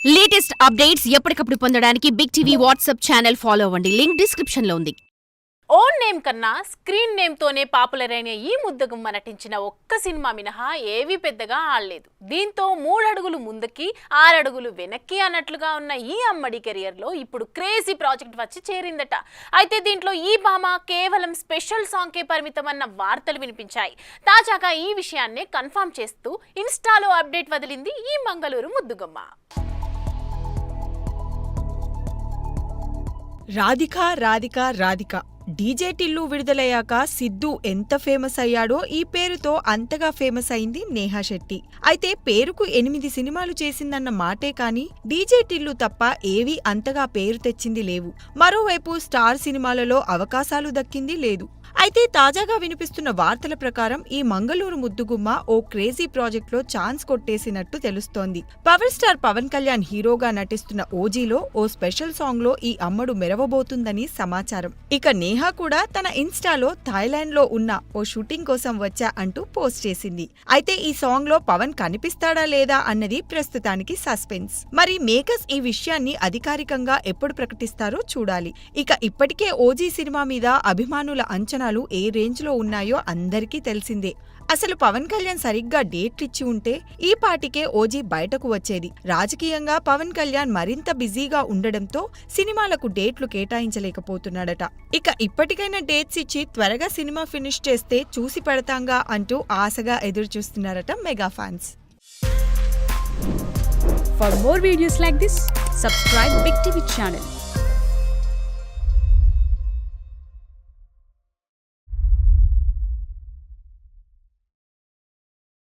Latest updates ఎప్పటికప్పుడు పొందడానికి big TV WhatsApp channel follow అవ్వండి. లింక్ డిస్క్రిప్షన్ లో ఉంది. ఓన్ నేమ్ కన్నా స్క్రీన్ నేమ్ తోనే పాపులర్ అయిన ఈ ముద్దగుమ్మ నటించిన ఒక్క సినిమా మినహా ఏవీ పెద్దగా ఆడలేదు. దీంతో 3 అడుగులు ముందుకి 6 అడుగులు వెనక్కి అన్నట్లుగా ఉన్న ఈ అమ్మడి కెరియర్ లో ఇప్పుడు క్రేజీ ప్రాజెక్ట్ వచ్చి చేరిందట. అయితే దీంట్లో ఈ భామ కేవలం స్పెషల్ సాంగ్ కే పరిమితమన్న వార్తలు వినిపించాయి. తాజాగా ఈ విషయాన్ని కన్ఫర్మ్ చేస్తూ ఇన్స్టాలో అప్డేట్ వదిలింది ఈ మంగళూరు ముద్దుగుమ్మ. రాధిక డీజే టిల్లు విడుదలయ్యాక సిద్ధు ఎంత ఫేమస్ అయ్యాడో ఈ పేరుతో అంతగా ఫేమస్ అయింది నేహా శెట్టి. అయితే పేరుకు 8 సినిమాలు చేసిందన్న మాటే కాని డీజే టిల్లు తప్ప ఏవీ అంతగా పేరు తెచ్చింది లేవు. మరోవైపు స్టార్ సినిమాలలో అవకాశాలు దక్కింది లేదు. అయితే తాజాగా వినిపిస్తున్న వార్తల ప్రకారం ఈ మంగళూరు ముద్దుగుమ్మ ఓ క్రేజీ ప్రాజెక్ట్లో ఛాన్స్ కొట్టేసినట్టు తెలుస్తోంది. పవర్ స్టార్ పవన్ కళ్యాణ్ హీరోగా నటిస్తున్న ఓజీలో ఓ స్పెషల్ సాంగ్ లో ఈ అమ్మడు మెరవబోతుందని సమాచారం. ఇక నేహా కూడా తన ఇన్స్టాలో థాయిలాండ్ లో ఉన్న ఓ షూటింగ్ కోసం వచ్చా అంటూ పోస్ట్ చేసింది. అయితే ఈ సాంగ్ లో పవన్ కనిపిస్తాడా లేదా అన్నది ప్రస్తుతానికి సస్పెన్స్. మరి మేకర్స్ ఈ విషయాన్ని అధికారికంగా ఎప్పుడు ప్రకటిస్తారో చూడాలి. ఇక ఇప్పటికే ఓజీ సినిమా మీద అభిమానుల అంచనా ఏ రేంజ్ లో ఉన్నాయో అందరికీ తెలిసిందే. అసలు పవన్ కళ్యాణ్ సరిగ్గా డేట్లిచ్చి ఉంటే ఈ పాటికే ఓజీ బయటకు వచ్చేది. రాజకీయంగా పవన్ కళ్యాణ్ మరింత బిజీగా ఉండడంతో సినిమాలకు డేట్లు కేటాయించలేకపోతున్నాడట. ఇక ఇప్పటికైనా డేట్స్ ఇచ్చి త్వరగా సినిమా ఫినిష్ చేస్తే చూసి పెడతాంగా అంటూ ఆశగా ఎదురుచూస్తున్నారట mega fans. For more videos like this, subscribe Big TV channel.